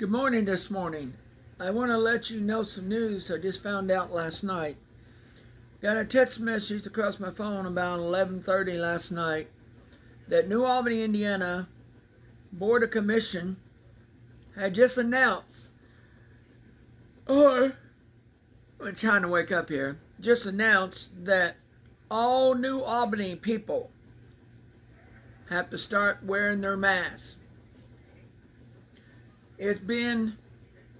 Good morning this morning. I want to let you know some news I just found out last night. Got a text message across my phone about 11:30 last night that New Albany, Indiana Board of Commission had just announced, I'm trying to wake up here, just announced that all New Albany people have to start wearing their masks. It's been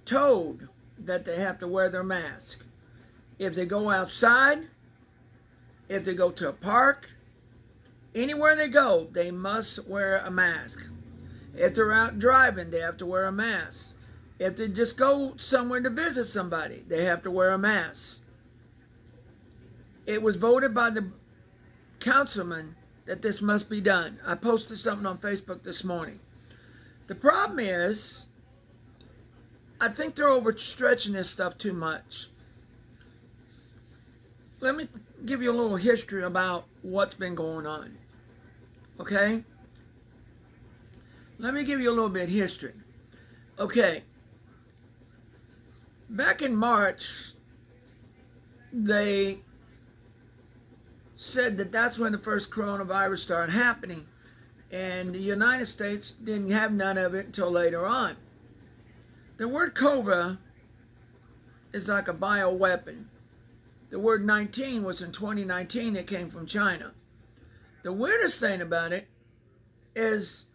told that they have to wear their mask. If they go outside, if they go to a park, anywhere they go, they must wear a mask. If they're out driving, they have to wear a mask. If they just go somewhere to visit somebody, they have to wear a mask. It was voted by the councilman that this must be done. I posted something on Facebook this morning. The problem is, I think they're overstretching this stuff too much. Let me give you a little history about what's been going on. Okay? Let me give you a little bit of history. Okay. Back in March, they said that that's when the first coronavirus started happening. And the United States didn't have none of it until later on. The word COVID is like a bioweapon. The word 19 was in 2019. It came from China. The weirdest thing about it is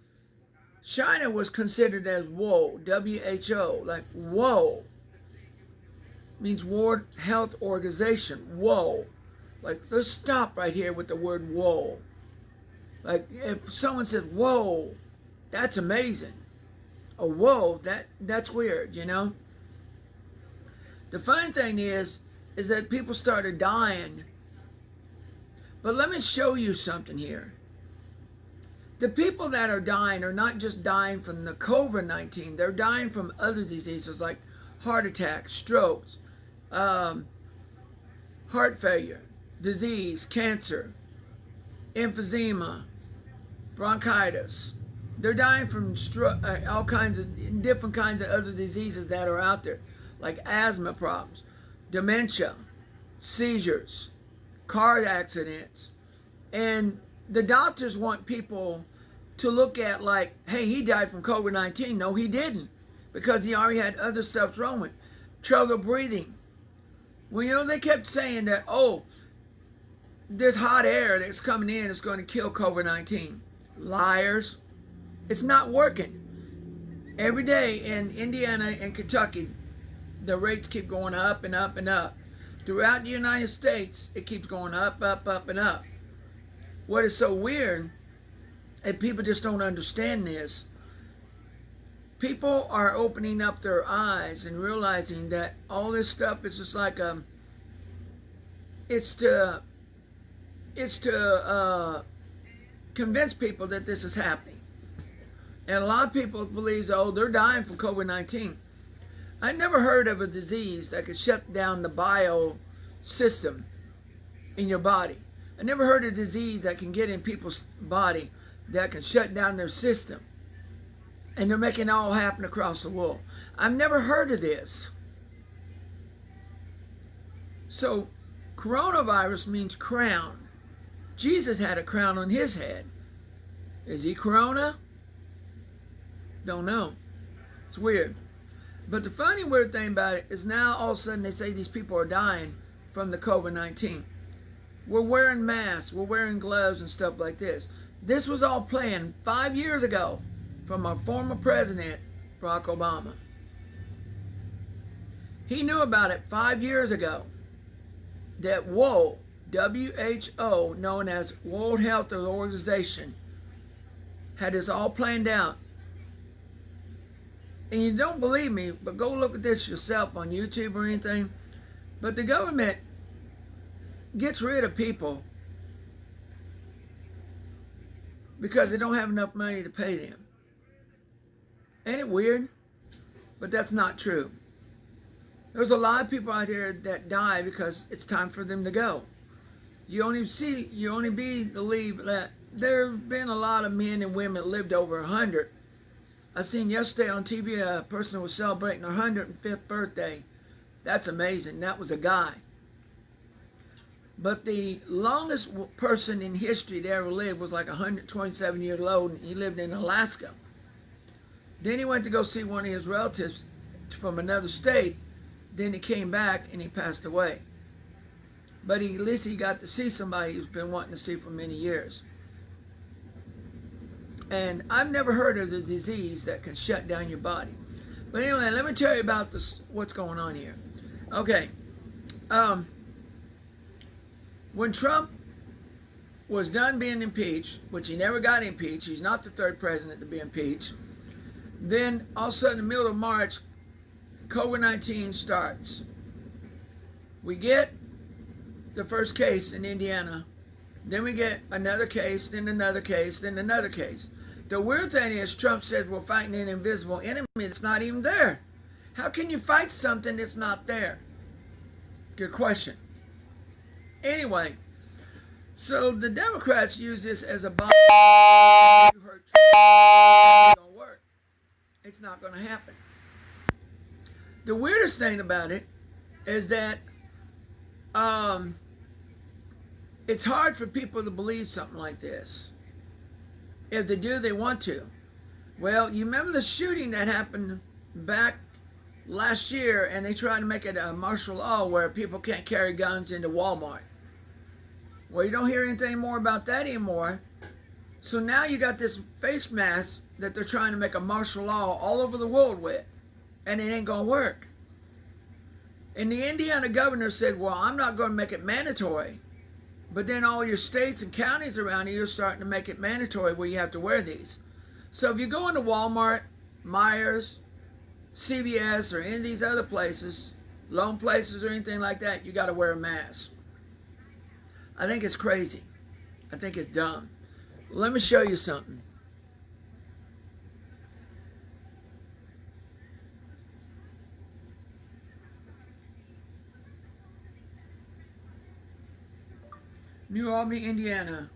China was considered as WHO, WHO, like whoa. Means World Health Organization, whoa. Like, let's stop right here with the word whoa. Like, if someone says, whoa, that's amazing. Oh, whoa, that's weird, you know? The funny thing is that people started dying. But let me show you something here. The people that are dying are not just dying from the COVID-19. They're dying from other diseases like heart attacks, strokes, heart failure, disease, cancer, emphysema, bronchitis. They're dying from all kinds of different kinds of other diseases that are out there, like asthma problems, dementia, seizures, car accidents. And the doctors want people to look at like, hey, he died from COVID-19. No, he didn't, because he already had other stuff wrong with trouble breathing. Well, you know, they kept saying that, oh, this hot air that's coming in is going to kill COVID-19. Liars. It's not working. Every day in Indiana and Kentucky, the rates keep going up and up and up. Throughout the United States, it keeps going up, up, up, and up. What is so weird, and people just don't understand this, people are opening up their eyes and realizing that all this stuff is just like it's to convince people that this is happening. And a lot of people believe, oh, they're dying from COVID-19. I never heard of a disease that could shut down the bio system in your body. I never heard of a disease that can get in people's body that can shut down their system. And they're making it all happen across the world. I've never heard of this. So, coronavirus means crown. Jesus had a crown on his head. Is he corona? Don't know. It's weird. But the funny weird thing about it is now all of a sudden they say these people are dying from the COVID-19. We're wearing masks, we're wearing gloves and stuff like this. This was all planned 5 years ago from our former president, Barack Obama. He knew about it 5 years ago. That WHO, WHO, known as World Health Organization, had this all planned out. And you don't believe me, but go look at this yourself on YouTube or anything. But the government gets rid of people because they don't have enough money to pay them. Ain't it weird? But that's not true. There's a lot of people out there that die because it's time for them to go. You only believe that there have been a lot of men and women that lived over 100 I seen yesterday on TV a person was celebrating their 105th birthday. That's amazing. That was a guy. But the longest person in history that ever lived was like 127 years old, and he lived in Alaska. Then he went to go see one of his relatives from another state. Then he came back and he passed away. But at least he got to see somebody he's been wanting to see for many years. And I've never heard of a disease that can shut down your body. But anyway, let me tell you about this, what's going on here. Okay. When Trump was done being impeached, which he never got impeached, he's not the third president to be impeached, then all of a sudden in the middle of March, COVID-19 starts. We get the first case in Indiana, then we get another case, then another case, then another case. The weird thing is Trump says we're fighting an invisible enemy that's not even there. How can you fight something that's not there? Good question. Anyway, so the Democrats use this as a bomb. You heard Trump. It don't work. It's not going to happen. The weirdest thing about it is that it's hard for people to believe something like this. If they do, they want to. Well, you remember the shooting that happened back last year, and they tried to make it a martial law where people can't carry guns into Walmart. Well, you don't hear anything more about that anymore. So now you got this face mask that they're trying to make a martial law all over the world with, and it ain't gonna work. And the Indiana governor said, well, I'm not going to make it mandatory. But then all your states and counties around here are starting to make it mandatory where you have to wear these. So if you go into Walmart, Myers, CVS, or any of these other places, loan places or anything like that, you got to wear a mask. I think it's crazy. I think it's dumb. Let me show you something. New Albany, Indiana.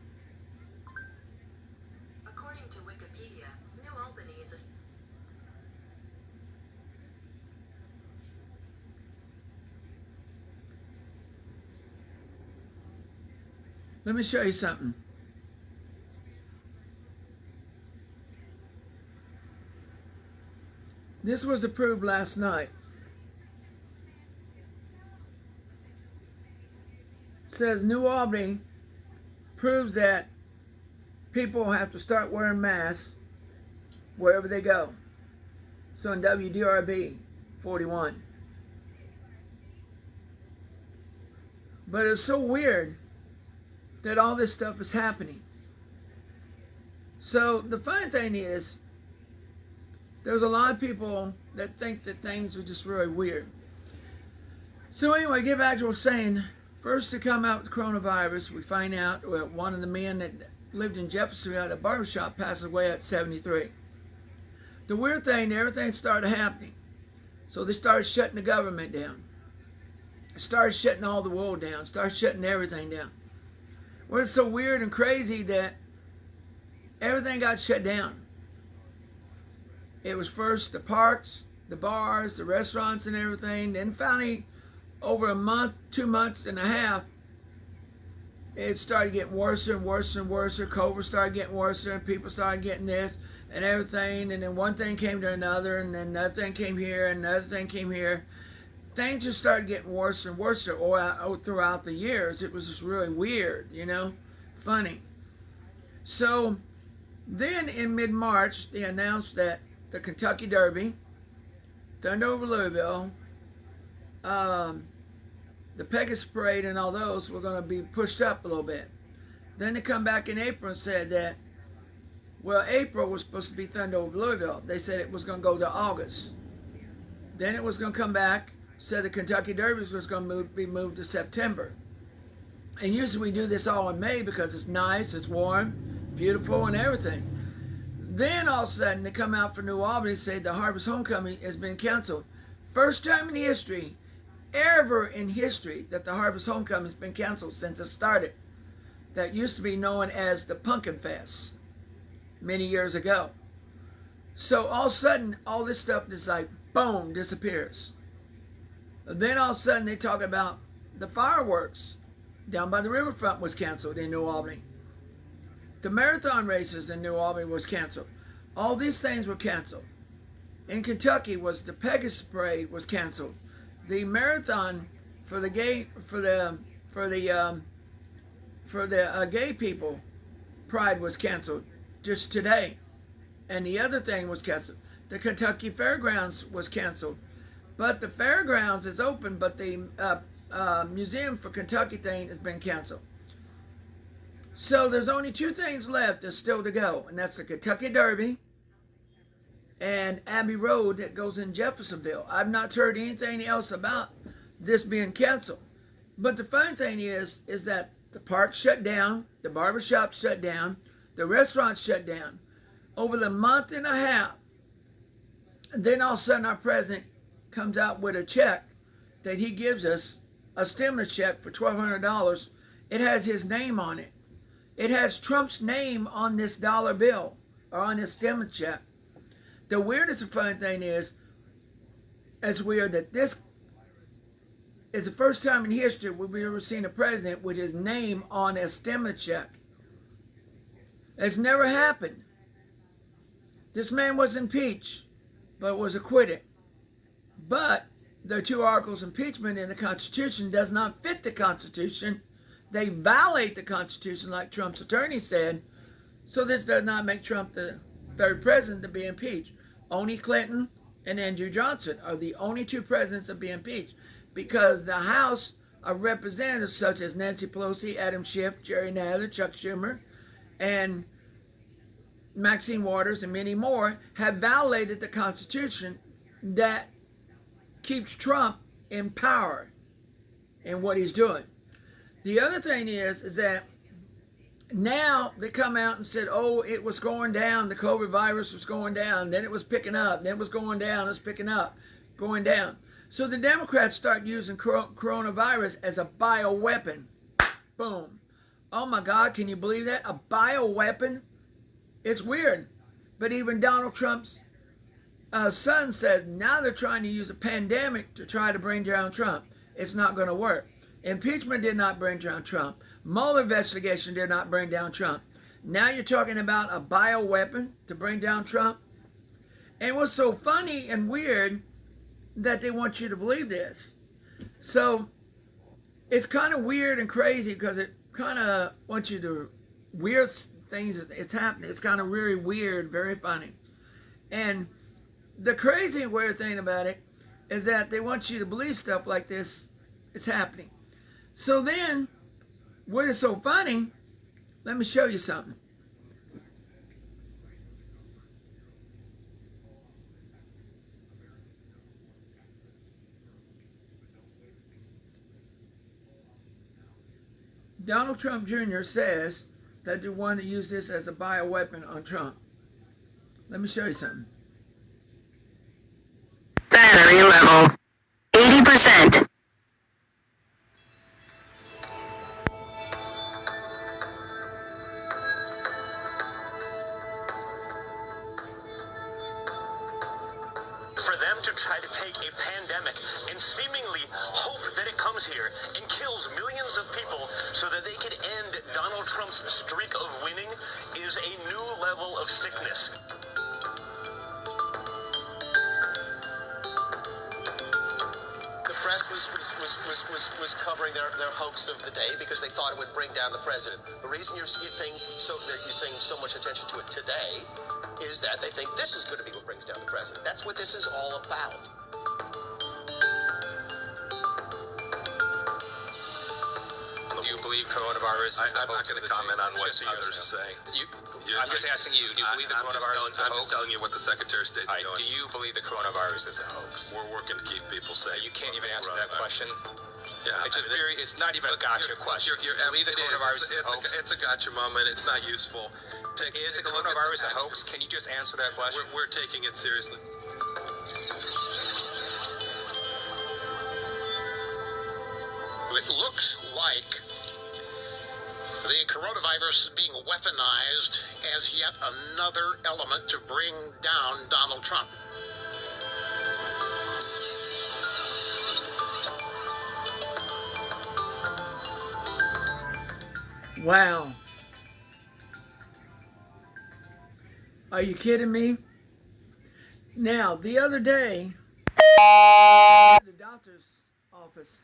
According to Wikipedia, New Albany is a... Let me show you something. This was approved last night. It says New Albany proves that people have to start wearing masks wherever they go. So in WDRB 41. But it's so weird that all this stuff is happening. So the funny thing is, there's a lot of people that think that things are just really weird. So anyway, get back to what I was saying. First to come out with coronavirus, we find out one of the men that lived in Jeffersonville at a barbershop passes away at 73. The weird thing, everything started happening. So they started shutting the government down. Started shutting all the world down. Started shutting everything down. Well, it's so weird and crazy that everything got shut down. It was first the parks, the bars, the restaurants and everything. Then finally, over a month, 2 months and a half, it started getting worse and worse and worse. COVID started getting worse and people started getting this and everything. And then one thing came to another, and then another thing came here and another thing came here. Things just started getting worse and worse throughout the years. It was just really weird, you know, funny. So then in mid-March, they announced that the Kentucky Derby, Thunder over Louisville, the Pegasus Parade and all those were going to be pushed up a little bit. Then they come back in April and said that, well, April was supposed to be Thunder over Louisville. They said it was going to go to August. Then it was going to come back, said the Kentucky Derby was going to be moved to September. And usually we do this all in May because it's nice, it's warm, beautiful, and everything. Then all of a sudden they come out for New Albany and say the Harvest Homecoming has been canceled. First time in history, ever in history, that the Harvest Homecoming has been canceled since it started. That used to be known as the Pumpkin Fest many years ago. So all of a sudden, all this stuff just like, boom, disappears. And then all of a sudden they talk about the fireworks down by the riverfront was canceled in New Albany. The marathon races in New Albany was canceled. All these things were canceled. In Kentucky was the Pegasus Parade was canceled. The marathon for the gay gay people pride was canceled just today. And the other thing was canceled. The Kentucky Fairgrounds was canceled. But the fairgrounds is open, but the Museum for Kentucky thing has been canceled. So there's only two things left that's still to go, and that's the Kentucky Derby and Abbey Road that goes in Jeffersonville. I've not heard anything else about this being canceled. But the funny thing is that the park shut down, the barbershop shut down, the restaurants shut down over the month and a half. And then all of a sudden our president comes out with a check that he gives us, a stimulus check for $1,200. It has his name on it. It has Trump's name on this dollar bill, or on this stimulus check. The weirdest and funny thing is, it's weird that this is the first time in history we've ever seen a president with his name on a stimulus check. It's never happened. This man was impeached, but was acquitted. But the two articles of impeachment in the Constitution does not fit the Constitution. They violate the Constitution, like Trump's attorney said. So this does not make Trump the third president to be impeached. Only Clinton and Andrew Johnson are the only two presidents to be impeached, because the House of Representatives, such as Nancy Pelosi, Adam Schiff, Jerry Nadler, Chuck Schumer, and Maxine Waters, and many more, have violated the Constitution that keeps Trump in power in what he's doing. The other thing is that now they come out and said, oh, it was going down, the COVID virus was going down, then it was picking up, then it was going down, it's picking up, going down. So the Democrats start using coronavirus as a bioweapon. Boom. Oh my God, can you believe that? A bioweapon? It's weird. But even Donald Trump's son said now they're trying to use a pandemic to try to bring down Trump. It's not going to work. Impeachment did not bring down Trump. Mueller investigation did not bring down Trump. Now you're talking about a bioweapon to bring down Trump? And what's so funny and weird that they want you to believe this. So it's kind of weird and crazy because it kind of wants you to weird things. It's happening. It's kind of really weird, very funny. And the crazy weird thing about it is that they want you to believe stuff like this is happening. So then, what is so funny, let me show you something. Donald Trump Jr. says that they want to use this as a bioweapon on Trump. Let me show you something. Battery level 80%. For them to try to take a pandemic and seemingly hope that it comes here and kills millions of people so that they can end Donald Trump's streak of winning is a new level of sickness. The press was covering their hoax of the day because they thought it would bring down the president. The reason you're saying so much attention to it today is that they think this is going to be what brings down the president. That's what this is all about. Do you believe coronavirus is I'm not going to comment on what others say. I'm just asking you, do you believe the coronavirus is a I'm hoax? just telling you what the Secretary of State's All right, doing. do you believe the coronavirus is a hoax? We're working to keep people safe. You can't even answer that question. Yeah, It's just it's not even a gotcha question. You're, Do you believe the coronavirus is a hoax? It's a gotcha moment. It's not useful. Is the coronavirus a hoax? Can you just answer that question? We're taking it seriously. It looks like the coronavirus coronavirus is being weaponized as yet another element to bring down Donald Trump. Wow. Are you kidding me? Now, the other day, at the doctor's office,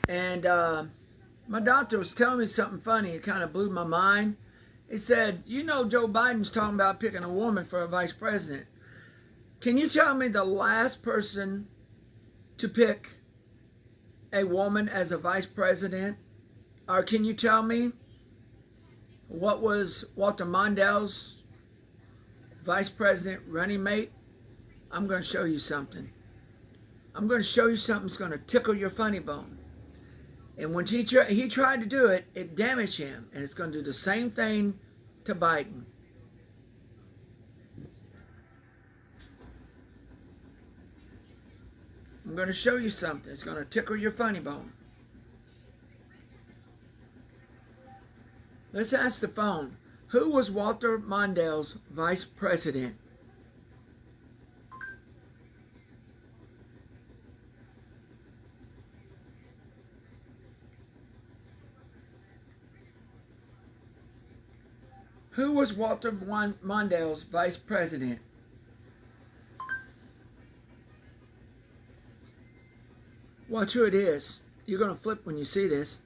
and my doctor was telling me something funny. It kind of blew my mind. He said, you know, Joe Biden's talking about picking a woman for a vice president. Can you tell me the last person to pick a woman as a vice president? Or can you tell me what was Walter Mondale's vice president running mate? I'm going to show you something. I'm going to show you something that's going to tickle your funny bone. And when he tried to do it, it damaged him. And it's going to do the same thing to Biden. I'm going to show you something. It's going to tickle your funny bone. Let's ask the phone. Who was Walter Mondale's vice president? Who was Walter Mondale's vice president? Watch who it is. You're going to flip when you see this.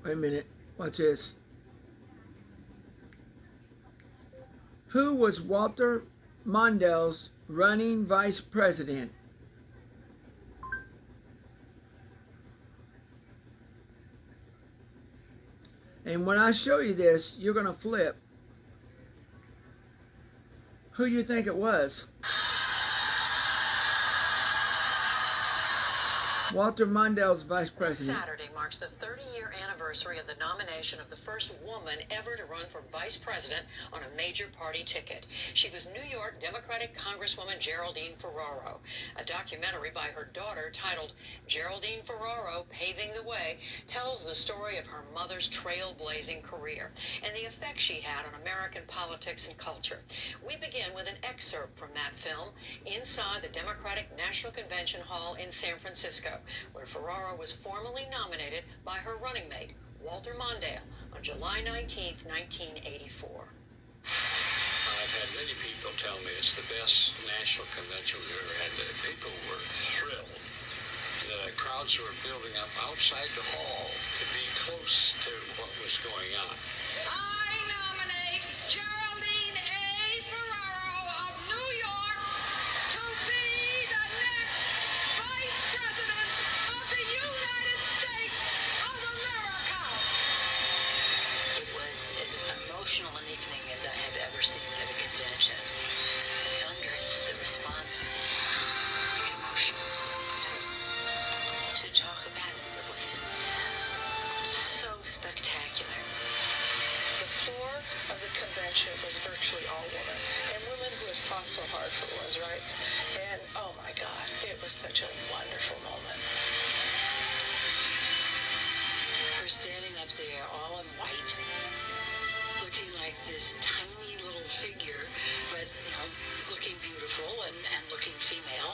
Wait a minute. Watch this. Who was Walter Mondale's running vice president? And when I show you this, you're going to flip. Who you think it was? Walter Mondale's vice president. Saturday marks the 30-year anniversary of the nomination of the first woman ever to run for vice president on a major party ticket. She was New York Democratic Congresswoman Geraldine Ferraro. A documentary by her daughter titled Geraldine Ferraro, Paving the Way, tells the story of her mother's trailblazing career and the effect she had on American politics and culture. We begin with an excerpt from that film inside the Democratic National Convention Hall in San Francisco, where Ferraro was formally nominated by her running mate, Walter Mondale, on July 19, 1984. I've had many people tell me it's the best national convention we've ever had. People were thrilled. The crowds were building up outside the hall to be close to what was going on. I nominate Geraldine A. Ferraro of New York to be the next Vice President of the United States of America. It was as emotional an evening as I have ever seen at a convention. Thunderous, the response, emotional. To talk about it was so spectacular. The floor of the convention was virtually all women, and women who had fought so hard for women's rights. And oh my God, it was such a wonderful moment. Her standing up there all in white, looking like this tiny little figure, but looking beautiful and looking female.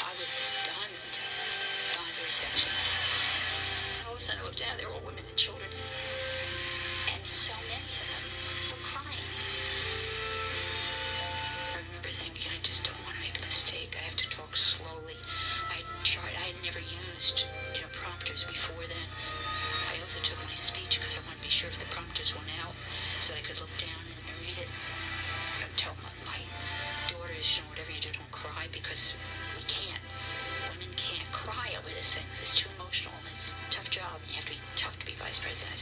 I was stunned by the reception. All of a sudden I looked down, there were all women and children. And so many of them were crying. I remember thinking, I just don't want to make a mistake. I have to talk slowly. I had never used prompters before then. I also took my speech because I wanted to be sure if the prompters went out so I could look down and read it. I tell my daughters, whatever you do, don't cry, because we can't. Women can't cry over these things. It's too emotional and it's a tough job and you have to be tough to be vice president.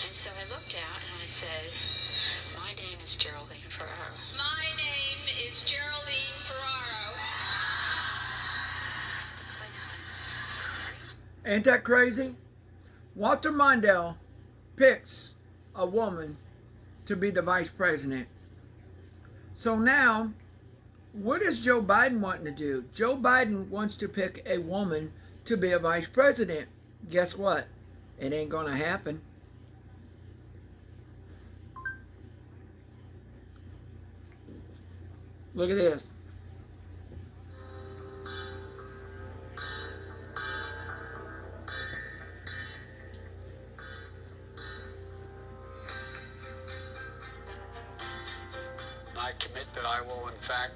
And so I looked out and I said, my name is Geraldine Ferraro. My name is Geraldine Ferraro. Ain't that crazy? Walter Mondale picks a woman to be the vice president. So now, what is Joe Biden wanting to do? Joe Biden wants to pick a woman to be a vice president. Guess what? It ain't going to happen. Look at this. I commit that I will, in fact,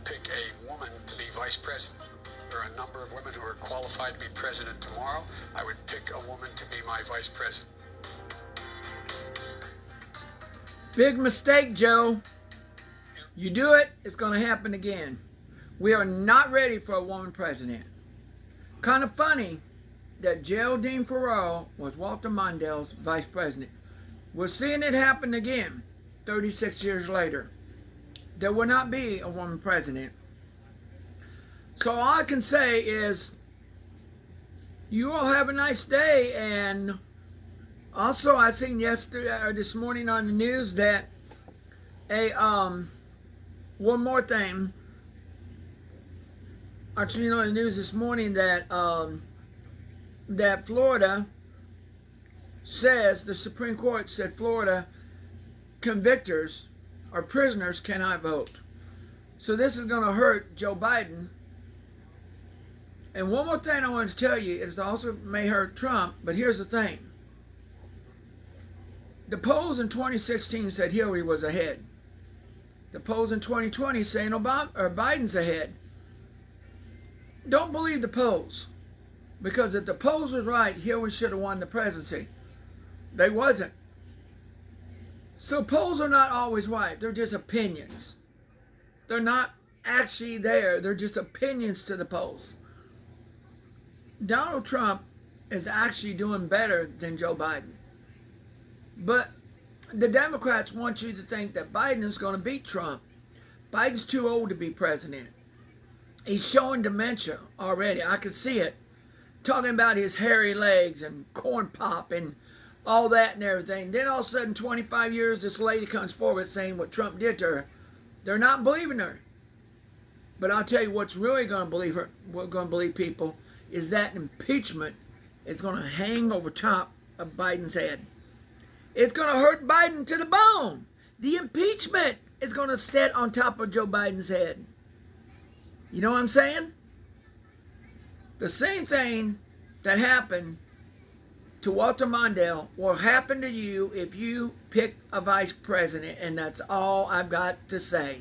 pick a woman to be vice president. There are a number of women who are qualified to be president tomorrow. I would pick a woman to be my vice president. Big mistake, Joe. You do it, it's going to happen again. We are not ready for a woman president. Kind of funny that Geraldine Ferraro was Walter Mondale's vice president. We're seeing it happen again 36 years later. There will not be a woman president. So all I can say is, you all have a nice day. And also, I seen yesterday or this morning on the news that one more thing. Actually, on the news this morning that that Florida says, the Supreme Court said Florida convictors or prisoners cannot vote. So this is going to hurt Joe Biden. And one more thing I want to tell you is it also may hurt Trump, but here's the thing. The polls in 2016 said Hillary was ahead. The polls in 2020 saying Biden's ahead. Don't believe the polls. Because if the polls was right, Hillary should have won the presidency. They wasn't. So polls are not always right. They're just opinions. They're not actually there. They're just opinions to the polls. Donald Trump is actually doing better than Joe Biden. But the Democrats want you to think that Biden is going to beat Trump. Biden's too old to be president. He's showing dementia already. I can see it. Talking about his hairy legs and corn pop and all that and everything. Then all of a sudden, 25 years, this lady comes forward saying what Trump did to her. They're not believing her. But I'll tell you what's really going to believe her, what's going to believe people, is that impeachment is going to hang over top of Biden's head. It's going to hurt Biden to the bone. The impeachment is going to sit on top of Joe Biden's head. You know what I'm saying? The same thing that happened to Walter Mondale will happen to you if you pick a vice president, and that's all I've got to say.